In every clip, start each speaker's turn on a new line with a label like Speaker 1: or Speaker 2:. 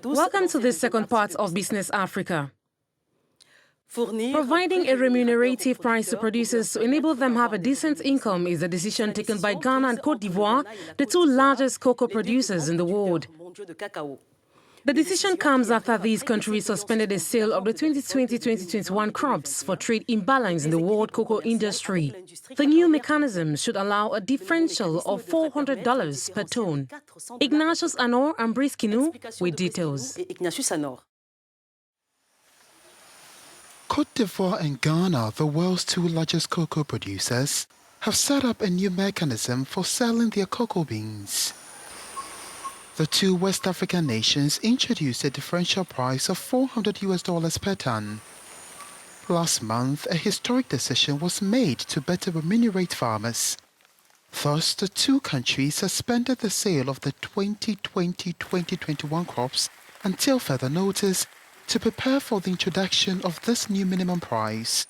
Speaker 1: Welcome to the second part of Business Africa. Providing a remunerative price to producers to enable them have a decent income is a decision taken by Ghana and Côte d'Ivoire, the two largest cocoa producers in the world. The decision comes after these countries suspended the sale of the 2020-2021 crops for trade imbalance in the world cocoa industry. The new mechanism should allow a differential of $400 per ton. Ignatius Anor and Brice Kinou with details.
Speaker 2: Côte d'Ivoire and Ghana, the world's two largest cocoa producers, have set up a new mechanism for selling their cocoa beans. The two West African nations introduced a differential price of $400 per ton. Last month, a historic decision was made to better remunerate farmers. Thus, the two countries suspended the sale of the 2020-2021 crops until further notice to prepare for the introduction of this new minimum price.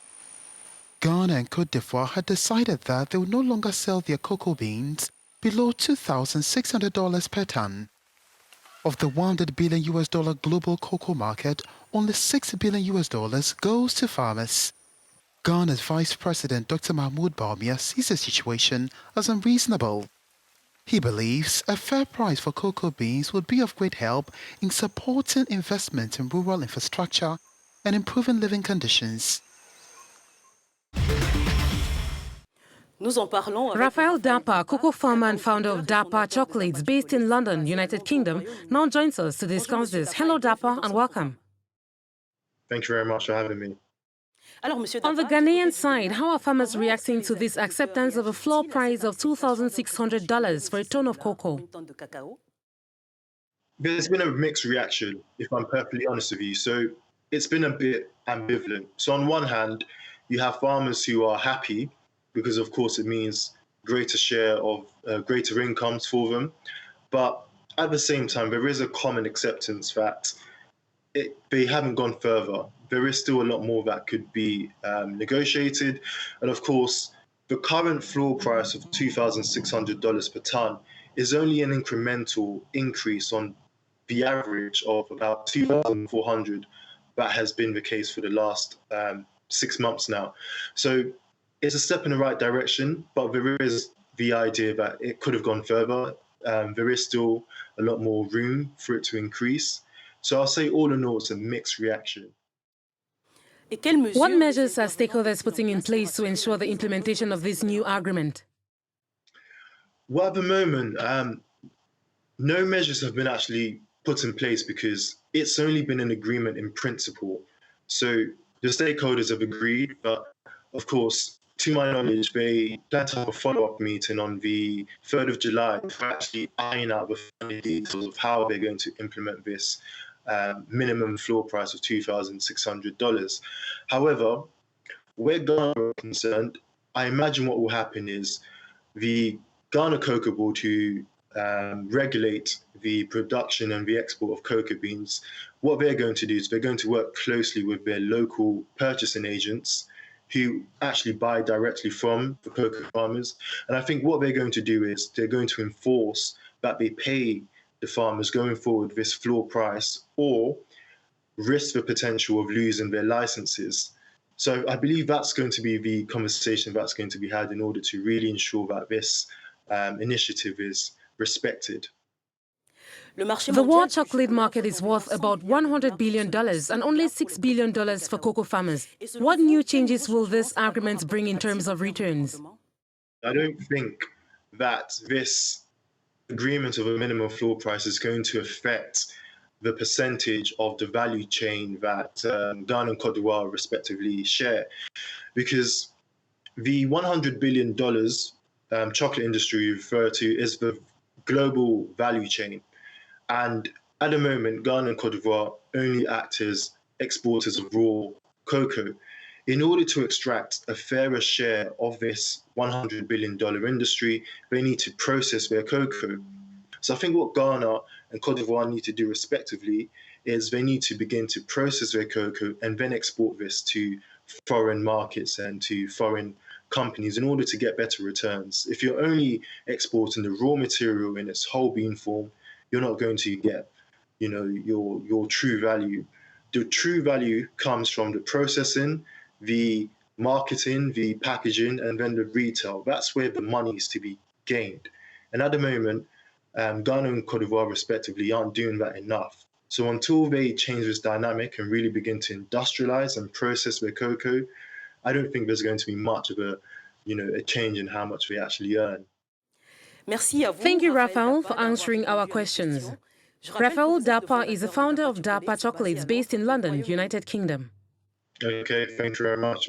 Speaker 2: Ghana and Côte d'Ivoire had decided that they would no longer sell their cocoa beans below $2,600 per ton. Of the $100 billion global cocoa market, only $6 billion goes to farmers. Ghana's Vice President Dr. Mahmoud Bawumia sees the situation as unreasonable. He believes a fair price for cocoa beans would be of great help in supporting investment in rural infrastructure and improving living conditions.
Speaker 1: Raphael Dapa, cocoa farmer and founder of Dapa Chocolates based in London, United Kingdom, now joins us to discuss this. Hello Dapa and welcome.
Speaker 3: Thank you very much for having me.
Speaker 1: On the Ghanaian side, how are farmers reacting to this acceptance of a floor price of $2,600 for a ton of cocoa?
Speaker 3: There's been a mixed reaction, if I'm perfectly honest with you. So it's been a bit ambivalent. So on one hand, you have farmers who are happy because, of course, it means greater share of greater incomes for them. But at the same time, there is a common acceptance that they haven't gone further. There is still a lot more that could be negotiated. And of course, the current floor price of $2,600 per ton is only an incremental increase on the average of about $2,400 that has been the case for the last 6 months now. So it's a step in the right direction, but there is the idea that it could have gone further. There is still a lot more room for it to increase. So I'll say all in all, it's a mixed reaction.
Speaker 1: What measures are stakeholders putting in place to ensure the implementation of this new agreement?
Speaker 3: Well, at the moment, no measures have been actually put in place because it's only been an agreement in principle. So the stakeholders have agreed, but of course, to my knowledge, they plan to have a follow-up meeting on the 3rd of July to actually iron out the final details of how they're going to implement this minimum floor price of $2,600. However, where Ghana is concerned, I imagine what will happen is the Ghana Cocoa Board, who regulate the production and the export of cocoa beans, what they're going to do is they're going to work closely with their local purchasing agents who actually buy directly from the cocoa farmers. And I think what they're going to do is they're going to enforce that they pay the farmers going forward this floor price or risk the potential of losing their licenses. So I believe that's going to be the conversation that's going to be had in order to really ensure that this initiative is respected.
Speaker 1: The world chocolate market is worth about $100 billion and only $6 billion for cocoa farmers. What new changes will this agreement bring in terms of returns?
Speaker 3: I don't think that this agreement of a minimum floor price is going to affect the percentage of the value chain that Ghana and Côte d'Ivoire respectively share, because the $100 billion chocolate industry you refer to is the global value chain. And at the moment, Ghana and Côte d'Ivoire only act as exporters of raw cocoa. In order to extract a fairer share of this $100 billion industry, they need to process their cocoa. So I think what Ghana and Côte d'Ivoire need to do respectively is they need to begin to process their cocoa and then export this to foreign markets and to foreign companies in order to get better returns. If you're only exporting the raw material in its whole bean form, you're not going to get, your true value. The true value comes from the processing, the marketing, the packaging, and then the retail. That's where the money is to be gained. And at the moment, Ghana and Cote d'Ivoire, respectively, aren't doing that enough. So until they change this dynamic and really begin to industrialize and process their cocoa, I don't think there's going to be much of a change in how much they actually earn.
Speaker 1: Thank you, Raphael, for answering our questions. Raphael Dapa is the founder of Dapa Chocolates based in London, United Kingdom.
Speaker 3: Okay, thank you very much.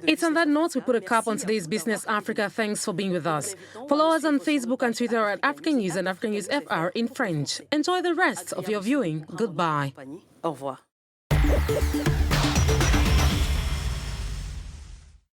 Speaker 1: It's on that note we put a cap on today's Business Africa. Thanks for being with us. Follow us on Facebook and Twitter at Africanews and Africanews FR in French. Enjoy the rest of your viewing. Goodbye.
Speaker 4: Au revoir.